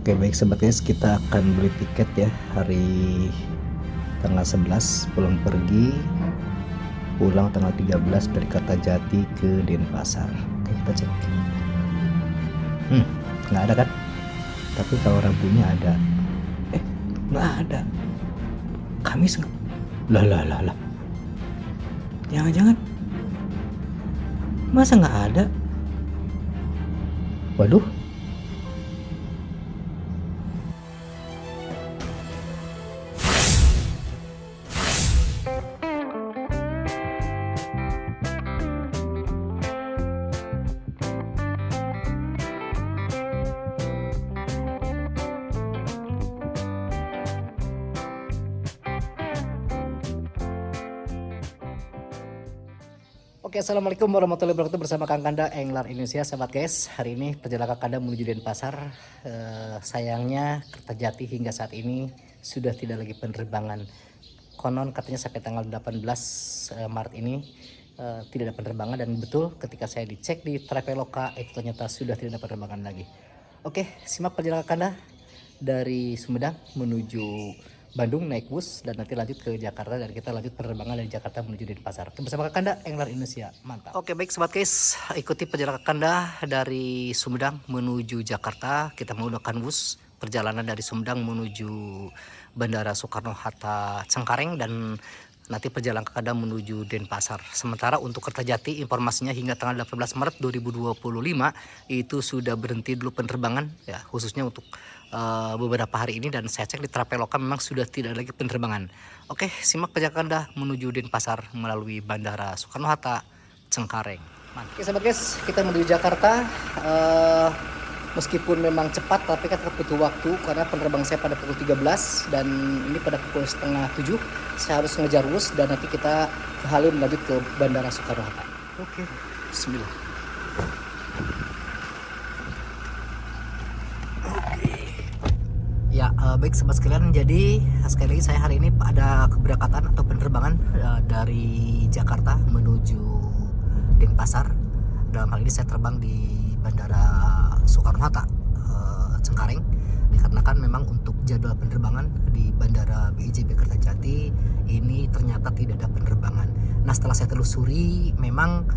Oke baik sobat guys, kita akan beli tiket ya hari tanggal 11 pulang pergi, pulang tanggal 13 dari Kertajati ke Denpasar. Oke kita cek. Nggak ada kan? Tapi kalau Rabunya ada. Nggak ada. Kamis nggak? Lah. Jangan-jangan masa nggak ada? Waduh. Oke, assalamualaikum warahmatullahi wabarakatuh, bersama Kang Kanda Englar Indonesia. Sahabat guys, hari ini perjalanan Kang Kanda menuju Denpasar. Sayangnya Kertajati hingga saat ini sudah tidak lagi penerbangan. Konon katanya sampai tanggal 18 Maret ini tidak ada penerbangan, dan betul ketika saya dicek di Traveloka itu ternyata sudah tidak ada penerbangan lagi. Oke, simak perjalanan Kang Kanda dari Sumedang menuju Bandung naik bus, dan nanti lanjut ke Jakarta, dan kita lanjut penerbangan dari Jakarta menuju Denpasar. Bersama Kang Kanda Englar Indonesia, mantap. Oke baik sobat guys, ikuti perjalanan Kang Kanda dari Sumedang menuju Jakarta. Kita menggunakan bus perjalanan dari Sumedang menuju Bandara Soekarno-Hatta Cengkareng, dan nanti perjalanan Kang Kanda menuju Denpasar. Sementara untuk Kertajati informasinya hingga tanggal 18 Maret 2025 itu sudah berhenti dulu penerbangan ya, khususnya untuk beberapa hari ini, dan saya cek di Traveloka memang sudah tidak lagi penerbangan. Oke, simak perjalanan Anda menuju Denpasar melalui Bandara Soekarno-Hatta Cengkareng. Oke sahabat guys, kita menuju Jakarta. Meskipun memang cepat, tapi kan tetap butuh waktu karena penerbangan saya pada pukul 13 dan ini pada pukul setengah 7. Saya harus ngejar bus dan nanti kita ke Halim lanjut ke Bandara Soekarno-Hatta. Oke, bismillah. Ya, baik sobat sekalian, jadi sekali lagi saya hari ini ada keberangkatan atau penerbangan dari Jakarta menuju Denpasar. Dalam hal ini saya terbang di Bandara Soekarno-Hatta Cengkareng, dikarenakan memang untuk jadwal penerbangan di Bandara BIJB Kertajati ini ternyata tidak ada penerbangan. Nah, setelah saya telusuri memang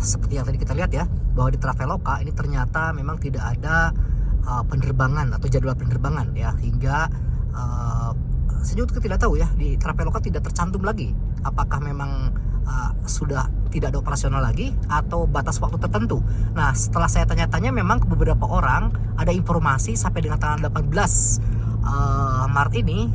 seperti yang tadi kita lihat ya, bahwa di Traveloka ini ternyata memang tidak ada penerbangan atau jadwal penerbangan ya, hingga saya juga tidak tahu ya, di Traveloka tidak tercantum lagi apakah memang sudah tidak ada operasional lagi atau batas waktu tertentu. Nah, setelah saya tanya-tanya memang ke beberapa orang ada informasi sampai dengan tanggal 18 Maret ini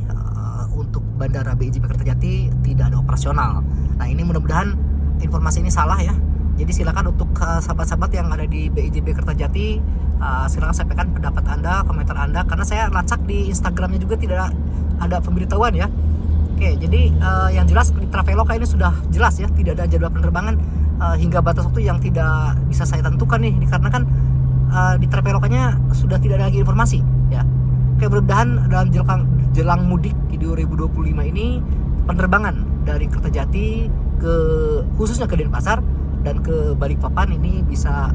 untuk Bandara BIJB Kertajati tidak ada operasional. Nah, ini mudah-mudahan informasi ini salah ya. Jadi silakan untuk sahabat-sahabat yang ada di BIJB Kertajati, silakan sampaikan pendapat Anda, komentar Anda, karena saya lacak di Instagramnya juga tidak ada pemberitahuan ya. Oke, jadi yang jelas di Traveloka ini sudah jelas ya, tidak ada jadwal penerbangan hingga batas waktu yang tidak bisa saya tentukan nih, dikarenakan di Travelokanya sudah tidak ada lagi informasi ya. Oke, mudah-mudahan dalam jelang mudik di 2025 ini penerbangan dari Kertajati ke khususnya ke Denpasar dan ke Balikpapan ini bisa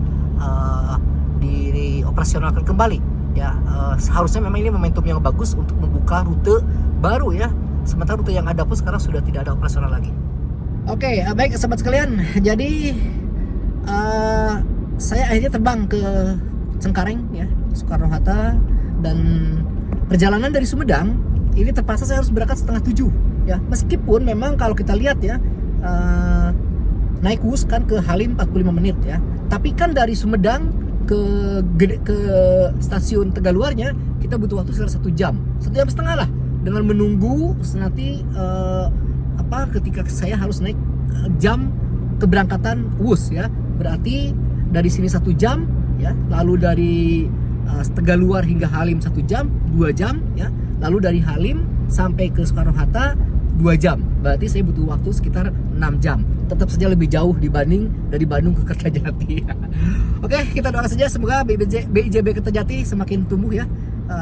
dioperasionalkan kembali ya. Seharusnya memang ini momentum yang bagus untuk membuka rute baru ya, sementara rute yang ada pun sekarang sudah tidak ada operasional lagi. Oke, baik sahabat sekalian, jadi saya akhirnya terbang ke Cengkareng ya, Soekarno-Hatta, dan perjalanan dari Sumedang ini terpaksa saya harus berangkat setengah 7 ya, meskipun memang kalau kita lihat ya, naik bus kan ke Halim 45 menit ya. Tapi kan dari Sumedang ke stasiun Tegaluarnya kita butuh waktu sekitar 1 jam. 1 jam setengah lah, dengan menunggu nanti ketika saya harus naik jam keberangkatan bus ya. Berarti dari sini 1 jam ya, lalu dari Tegaluar hingga Halim 1 jam, 2 jam ya. Lalu dari Halim sampai ke Soekarno-Hatta 2 jam. Berarti saya butuh waktu sekitar 6 jam. Tetap saja lebih jauh dibanding dari Bandung ke Kertajati. Oke, kita doakan saja semoga BIJB Kertajati semakin tumbuh ya,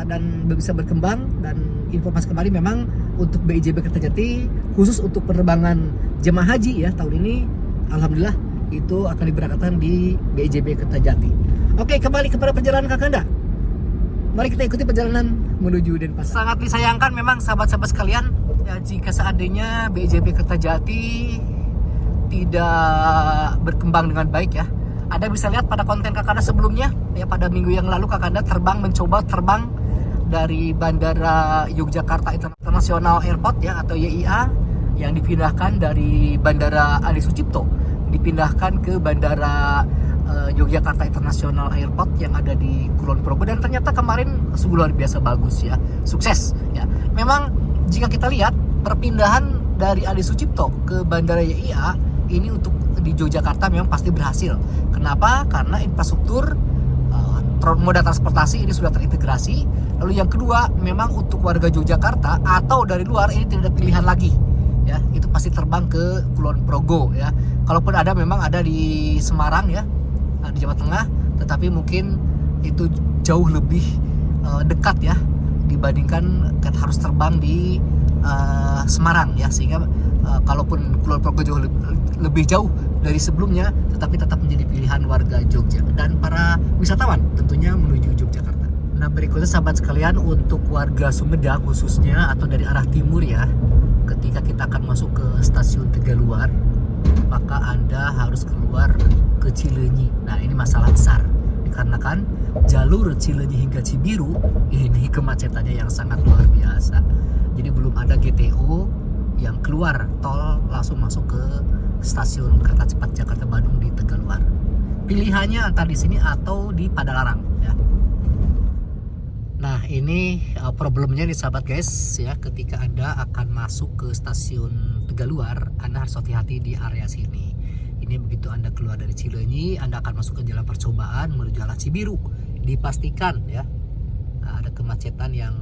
dan bisa berkembang. Dan informasi kembali memang untuk BIJB Kertajati khusus untuk penerbangan jemaah haji ya tahun ini, alhamdulillah itu akan diberangkatkan di BIJB Kertajati. Oke, kembali kepada perjalanan Kang Kanda. Mari kita ikuti perjalanan menuju Denpasar. Sangat disayangkan memang sahabat-sahabat sekalian, ya, jika seandainya BJB Kertajati tidak berkembang dengan baik ya. Anda bisa lihat pada konten Kakanda sebelumnya, ya, pada minggu yang lalu Kakanda mencoba terbang dari Bandara Yogyakarta International Airport ya, atau YIA, yang dipindahkan dari Bandara Adi Sucipto, dipindahkan ke Bandara Yogyakarta International Airport yang ada di Kulon Progo, dan ternyata kemarin sungguh luar biasa bagus ya, sukses ya. Memang jika kita lihat perpindahan dari Adi Sucipto ke Bandara YIA ini untuk di Yogyakarta memang pasti berhasil. Kenapa? Karena infrastruktur moda transportasi ini sudah terintegrasi. Lalu yang kedua, memang untuk warga Yogyakarta atau dari luar ini tidak ada pilihan lagi. Ya, itu pasti terbang ke Kulon Progo ya. Kalaupun ada, memang ada di Semarang ya, di Jawa Tengah, tetapi mungkin itu jauh lebih dekat ya dibandingkan kita harus terbang di Semarang ya, sehingga kalaupun Kulon Progo jauh lebih jauh dari sebelumnya, tetapi tetap menjadi pilihan warga Jogja dan para wisatawan tentunya menuju Yogyakarta. Nah, berikutnya sahabat sekalian, untuk warga Sumedang khususnya atau dari arah timur ya, ketika kita akan masuk ke stasiun Tegaluar, maka Anda harus keluar ke Cileunyi. Nah, ini masalah besar dikarenakan jalur Cileunyi hingga Cibiru ini kemacetannya yang sangat luar biasa. Jadi belum ada GTO yang keluar tol langsung masuk ke stasiun kereta cepat Jakarta Bandung di Tegaluar. Pilihannya antara di sini atau di Padalarang ya. Nah, ini problemnya nih sahabat guys ya, ketika Anda akan masuk ke stasiun Tegaluar, Anda harus hati-hati di area sini. Ini begitu Anda keluar dari Cileunyi, Anda akan masuk ke jalan percobaan menuju arah Cibiru. Dipastikan ya, ada kemacetan yang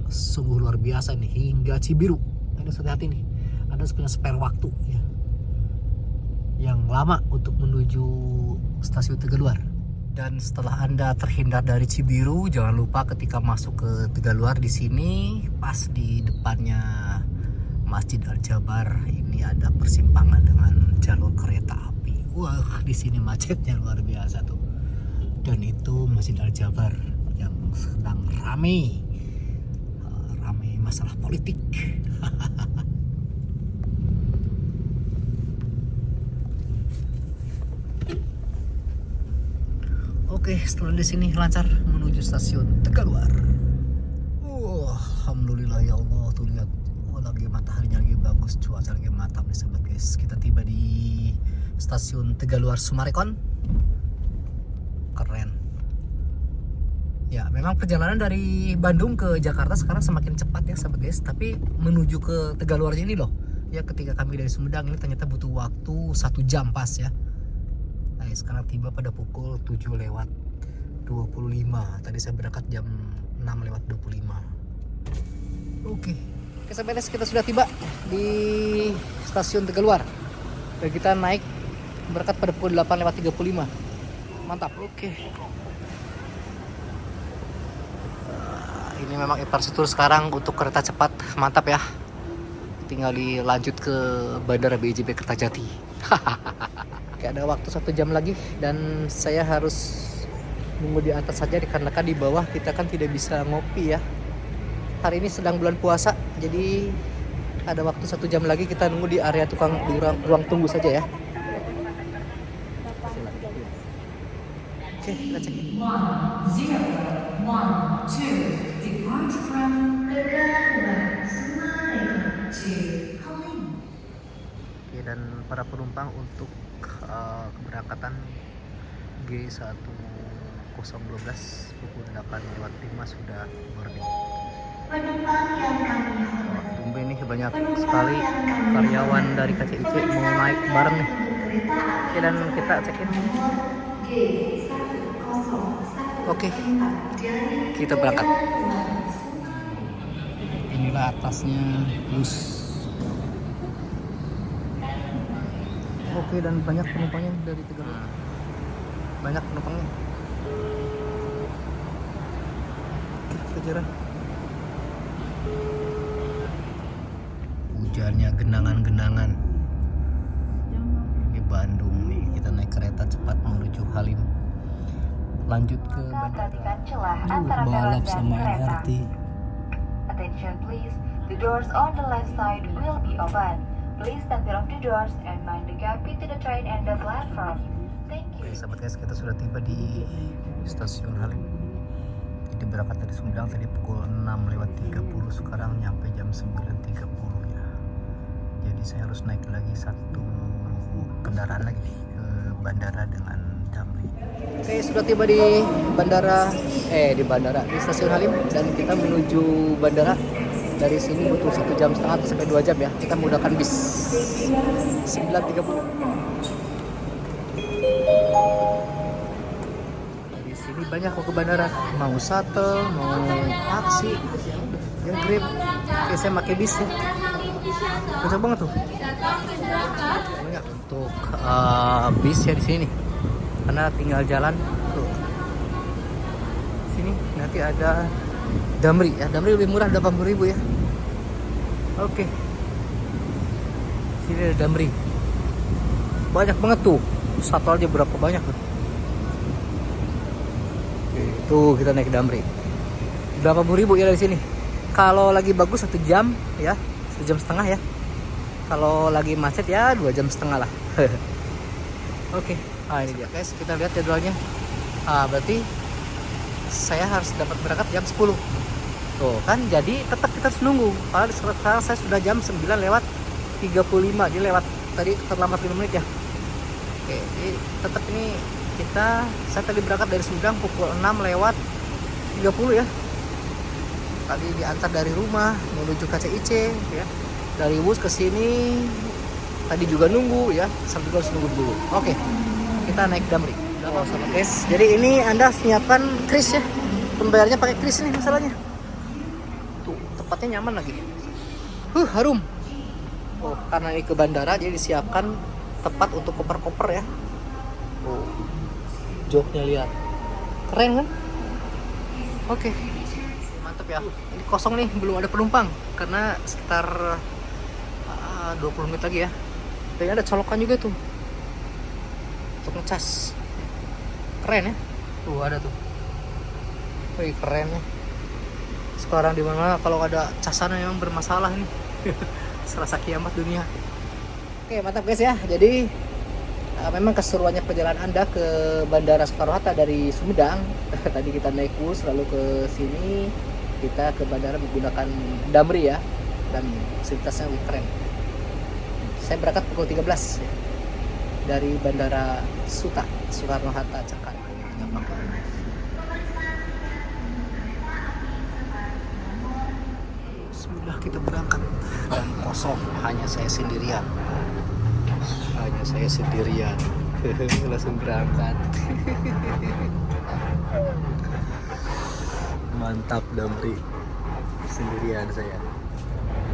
sungguh luar biasa nih hingga Cibiru. Anda harus hati-hati nih, Anda harus punya spare waktu ya, yang lama untuk menuju stasiun Tegaluar. Dan setelah Anda terhindar dari Cibiru, jangan lupa ketika masuk ke Tegaluar, di sini pas di depannya Masjid Al-Jabar ini ada persimpangan dengan jalur kereta api. Wah, di sini macetnya luar biasa tuh. Dan itu Masjid Al-Jabar yang sedang ramai masalah politik. Oke, setelah di sini lancar menuju stasiun Tegaluar. Alhamdulillah ya Allah, tuh lihat, lagi mataharinya lagi bagus, cuaca lagi mantap nih sahabat guys. Kita tiba di stasiun Tegaluar Summarecon. Keren. Ya, memang perjalanan dari Bandung ke Jakarta sekarang semakin cepat ya sahabat guys, tapi menuju ke Tegaluar ini loh. Ya, ketika kami dari Sumedang ini ternyata butuh waktu 1 jam pas ya. Nah, sekarang tiba pada pukul 7:25. Tadi saya berangkat jam 6:25. Oke, sahabat guys, kita sudah tiba di stasiun Tegaluar. Dan kita naik berangkat pada pukul 8:35. Mantap. Oke. Ini memang infrastruktur sekarang untuk kereta cepat mantap ya. Tinggal dilanjut ke Bandara BJB Kertajati. Kayak ada waktu 1 jam lagi dan saya harus nunggu di atas saja dikarenakan di bawah kita kan tidak bisa ngopi ya. Hari ini sedang bulan puasa, jadi ada waktu 1 jam lagi kita nunggu di area ruang tunggu saja ya. Oke, kita cek. 1012 depart from Tegaluar Summarecon to Halim. Oke, dan para penumpang untuk keberangkatan G1012 pukul 8:05 sudah boarding. Penumpang yang kami hormati, Tumben nih banyak sekali karyawan dari KCIC mau naik bareng nih. Oke, dan kita cekin. Oke, kita berangkat. Inilah atasnya bus. Oke, dan banyak penumpangnya dari Tegaluar. Banyak penumpangnya. Oke, kita jalan. Hujannya genangan-genangan. Ini Bandung nih, kita naik kereta cepat menuju Halim. lanjut ke Maka bandara. perhatikan celah antara peron Balap dan sama kereta. LRT. Attention please, the doors on the left side will be open. Please take care of the doors and mind the gap between the train and the platform. Thank you. Oke sahabat guys, kita sudah tiba di stasiun Halim. Jadi berangkat dari Sumedang tadi pukul 6:30, sekarang nyampe jam 9:30 ya. Jadi saya harus naik lagi satu kendaraan lagi ke bandara dengan Damri. Oke, sudah tiba di di stasiun Halim, dan kita menuju bandara. Dari sini butuh 1,5 jam atau sampai 2 jam ya. Kita menggunakan bis 9:30. Dari sini banyak kok ke bandara, mau shuttle, mau taksi, yang Grab. Oke, saya pakai bis ya. Cocok banget tuh. Banyak untuk bis ya di sini, karena tinggal jalan tuh. Sini nanti ada Damri ya. Damri lebih murah, 80.000 ya. Oke. Sini ada Damri. Banyak banget tuh. Shuttle aja berapa banyak tuh. Oke, tuh kita naik Damri. 80.000 ya dari sini. Kalau lagi bagus 1 jam ya, 1,5 jam ya. Kalau lagi macet ya 2,5 jam lah. Oke. Ini dia guys, kita lihat jadwalnya. Berarti saya harus dapat berangkat jam 10. Tuh kan, jadi tetap kita harus nunggu. Padahal sekarang saya sudah jam 9:35. Jadi lewat tadi terlambat 5 menit ya. Oke, jadi tetap ini saya tadi berangkat dari Sumedang pukul 6:30 ya. Tadi diantar dari rumah menuju KCIC ya. Dari Wus ke sini tadi juga nunggu ya, sampai harus nunggu dulu. Oke. Kita naik Damri. Oh, sama guys. Jadi ini Anda siapkan kris ya. Pembayarnya pakai kris nih masalahnya. Tuh, tempatnya nyaman lagi. Harum. Oh, karena ini ke bandara jadi disiapkan tempat untuk koper-koper ya. Oh. Joknya lihat. Keren kan? Oke. Mantap ya. Ini kosong nih, belum ada penumpang karena sekitar 20 menit lagi ya. Dan ada colokan juga tuh untuk ngecas. Keren ya. Tuh ada tuh. Wih, keren ya. Sekarang di mana kalau ada casan yang bermasalah nih. Serasa kiamat dunia. Oke, mantap guys ya. Jadi memang keseruannya perjalanan Anda ke Bandara Soekarno-Hatta dari Sumedang. Tadi kita naik bus lalu ke sini, kita ke bandara menggunakan Damri ya. Dan fasilitasnya keren. Saya berangkat pukul 13 ya, dari Bandara Suta Soekarno-Hatta Jakarta. Bismillah, kita berangkat dan kosong, hanya saya sendirian. Langsung berangkat. Mantap Damri, sendirian saya.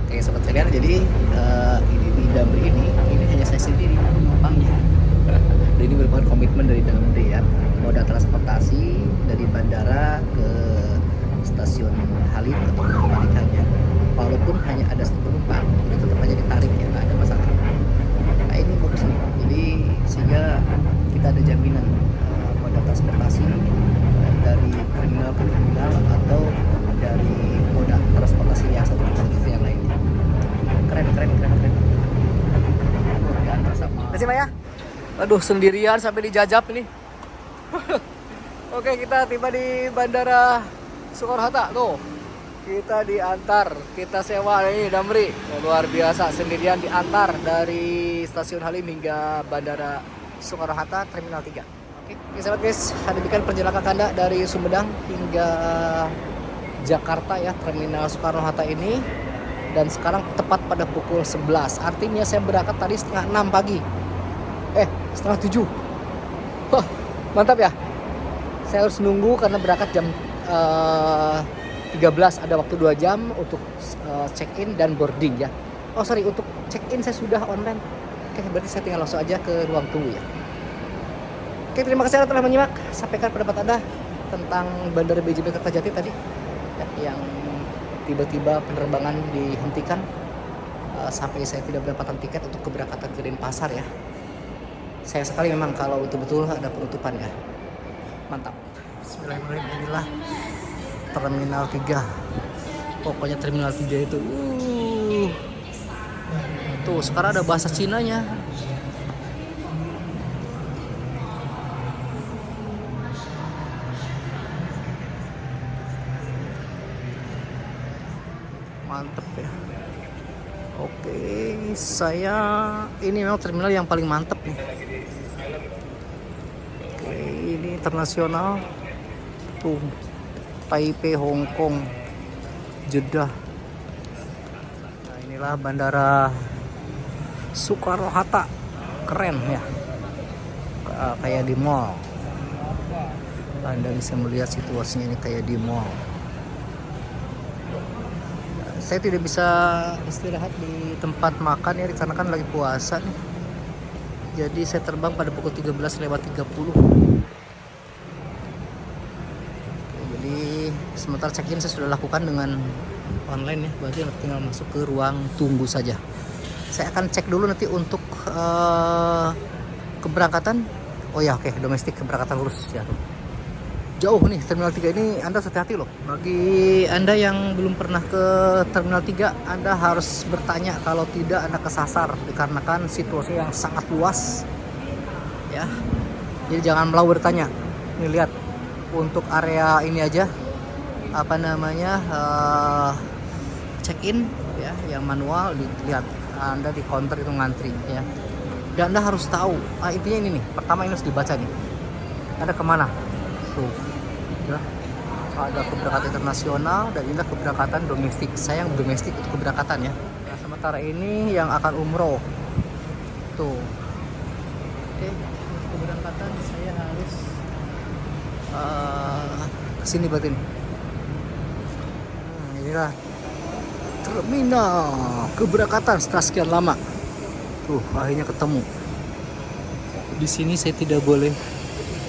Oke sobat sekalian, jadi di Damri ini hanya saya sendiri penumpangnya. Dan ini merupakan komitmen dari Damri ya, moda transportasi dari bandara ke stasiun Halim atau kebalikannya. Walaupun hanya ada satu penumpang, itu tetap aja ditarik ya, nggak ada masalah. Nah ini bagus nih, jadi sehingga kita ada jaminan moda transportasi dari terminal ke terminal atau dari moda transportasi yang satu ke yang lainnya. Keren. Diantar sama. Terima kasih Pak ya. Aduh, sendirian sampai dijajab ini. Oke, kita tiba di Bandara Soekarno-Hatta tuh. Kita diantar, kita sewa ini Damri. Luar biasa, sendirian diantar dari stasiun Halim hingga Bandara Soekarno-Hatta Terminal 3. Oke, sahabat guys, demikian perjalanan Anda dari Sumedang hingga Jakarta ya, Terminal Soekarno-Hatta ini. Dan sekarang tepat pada pukul 11. Artinya saya berangkat tadi setengah 6 pagi. Setengah 7. Wah, mantap ya. Saya harus nunggu karena berangkat jam 13, ada waktu 2 jam untuk check-in dan boarding ya. Untuk check-in saya sudah online. Oke, berarti saya tinggal langsung aja ke ruang tunggu ya. Oke, terima kasih Anda telah menyimak. Sampaikan pendapat Anda tentang Bandara BJB Kertajati tadi ya, yang tiba-tiba penerbangan dihentikan sampai saya tidak mendapatkan tiket untuk keberangkatan ke Denpasar ya. Sayang sekali memang kalau betul-betul ada penutupan ya. Mantap. Bismillahirrahmanirrahim. Inilah Terminal 3. Pokoknya Terminal 3 itu tuh sekarang ada bahasa Cinanya. Mantep ya. Oke, saya ini memang terminal yang paling mantep nih. Oke, ini internasional tuh, Taipei, Hong Kong, Jeddah. Nah, inilah bandara Soekarno-Hatta, keren ya, kayak di mall. Anda bisa melihat situasinya ini kayak di mall. Saya tidak bisa istirahat di tempat makan ya, karena kan lagi puasa nih. Jadi saya terbang pada pukul 13:30. Jadi sementara check-in saya sudah lakukan dengan online ya, berarti tinggal masuk ke ruang tunggu saja. Saya akan cek dulu nanti untuk keberangkatan. Oh ya, oke, domestik keberangkatan lurus ya. Jauh nih Terminal 3 ini, Anda hati-hati loh. Bagi Anda yang belum pernah ke Terminal 3, Anda harus bertanya, kalau tidak Anda kesasar dikarenakan situasi yang sangat luas ya. Jadi jangan melau bertanya. Ini lihat, untuk area ini aja apa namanya check-in ya, yang manual, dilihat Anda di counter itu ngantri ya. Dan Anda harus tahu, intinya ini nih, pertama ini harus dibaca nih. Anda kemana? Tuh, ya, ada keberangkatan internasional dan inilah keberangkatan domestik. Saya yang domestik itu keberangkatan ya. Nah, sementara ini yang akan umroh. Tuh, oke, keberangkatan saya harus kesini berarti. Inilah terminal keberangkatan setelah sekian lama. Tuh, akhirnya ketemu. Di sini saya tidak boleh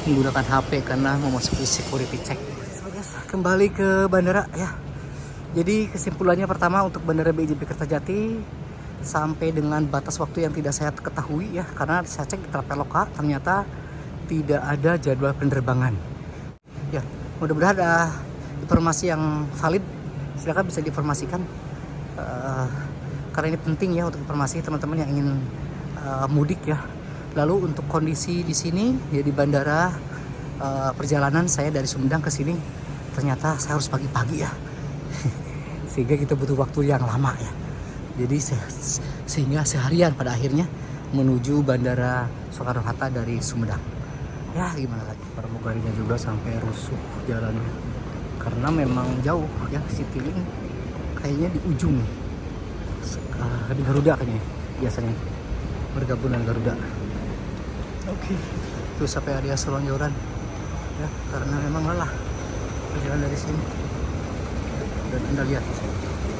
menggunakan HP karena memasuki security check. Kembali ke bandara ya. Jadi kesimpulannya, pertama untuk Bandara BJP Kertajati sampai dengan batas waktu yang tidak saya ketahui ya, karena saya cek di Traveloka ternyata tidak ada jadwal penerbangan. Ya, mudah-mudahan ada informasi yang valid. Silakan bisa diinformasikan karena ini penting ya untuk informasi teman-teman yang ingin mudik ya. Lalu untuk kondisi di sini ya, di bandara, perjalanan saya dari Sumedang ke sini ternyata saya harus pagi-pagi ya. Sehingga kita butuh waktu yang lama ya. Jadi sehingga seharian pada akhirnya menuju bandara Soekarno-Hatta dari Sumedang. Ya gimana lagi, pramugarinya juga sampai rusuh jalannya karena memang jauh ya. Citylink kayaknya di ujung di Garuda kayaknya biasanya bergabung dengan Garuda. Oke, terus sampai area Selonjoran ya, karena memang lelah perjalanan dari sini. Dan Anda lihat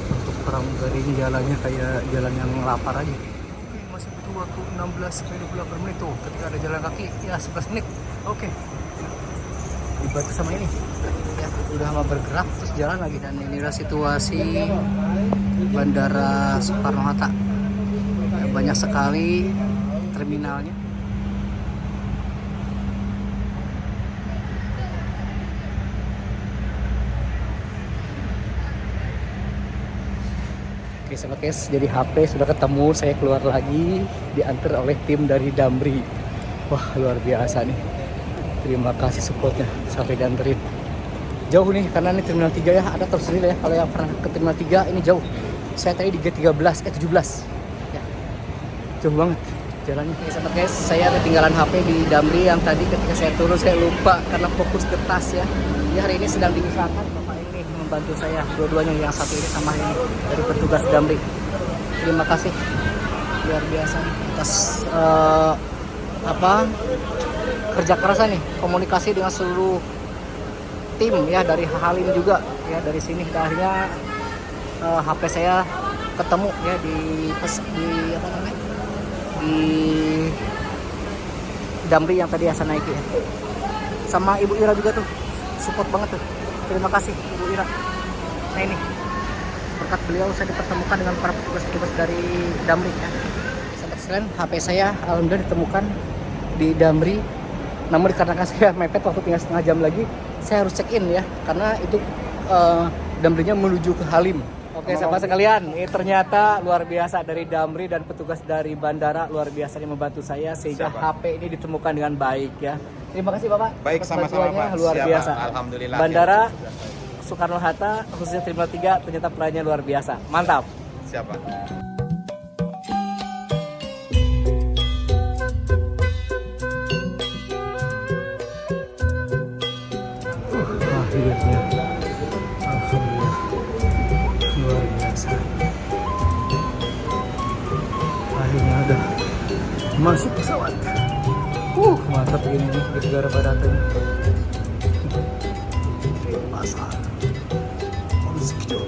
untuk pramugari ini jalannya kayak jalan yang lapar aja. Oke, masih butuh waktu 16-28 menit tuh ketika ada jalan kaki ya, 11 menit. Oke, dibantu sama ini ya, udah lama bergerak terus jalan lagi. Dan inilah situasi Bandara Soekarno-Hatta ya, banyak sekali terminalnya. Oke sobat guys, jadi HP sudah ketemu, saya keluar lagi diantar oleh tim dari Damri. Wah luar biasa nih, terima kasih supportnya sampai dianterin. Jauh nih karena ini Terminal 3 ya, ada tersendiri ya kalau yang pernah ke Terminal 3 ini jauh. Saya tadi di G17 17 ya, jauh banget jalannya. Oke sobat guys, saya ketinggalan HP di Damri yang tadi ketika saya turun saya lupa karena fokus ke tas ya. Jadi hari ini sedang diusahakan Bapak ini membantu saya, dua-duanya, yang satu ini sama ini dari petugas Damri. Terima kasih luar biasa atas kerja kerasnya nih, komunikasi dengan seluruh tim ya, dari Halim juga ya, dari sini. Akhirnya HP saya ketemu ya di Damri yang tadi saya naiki ya. Sama Ibu Ira juga tuh support banget tuh. Terima kasih Ibu Ira. Nah ini berkat beliau saya dipertemukan dengan para petugas-petugas dari Damri ya. Sahabat sekalian, HP saya alhamdulillah ditemukan di Damri. Namun dikarenakan saya mepet waktu tinggal setengah jam lagi, saya harus check in ya, karena itu Damrinya menuju ke Halim. Oke, sahabat sekalian, ini ternyata luar biasa dari Damri dan petugas dari bandara luar biasa yang membantu saya sehingga HP ini ditemukan dengan baik ya. Terima kasih Bapak. Baik, atas sama-sama bantuannya, Pak. luar Siap, biasa. Pak. Alhamdulillah. Bandara Soekarno Hatta khususnya Terminal 3 ternyata pelayanannya luar biasa. Mantap. Siapa? Akhirnya, alhamdulillah, luar biasa. Akhirnya udah masuk pesawat. Mantap ini nih di negara Baratnya. Pasar. Harus gitu.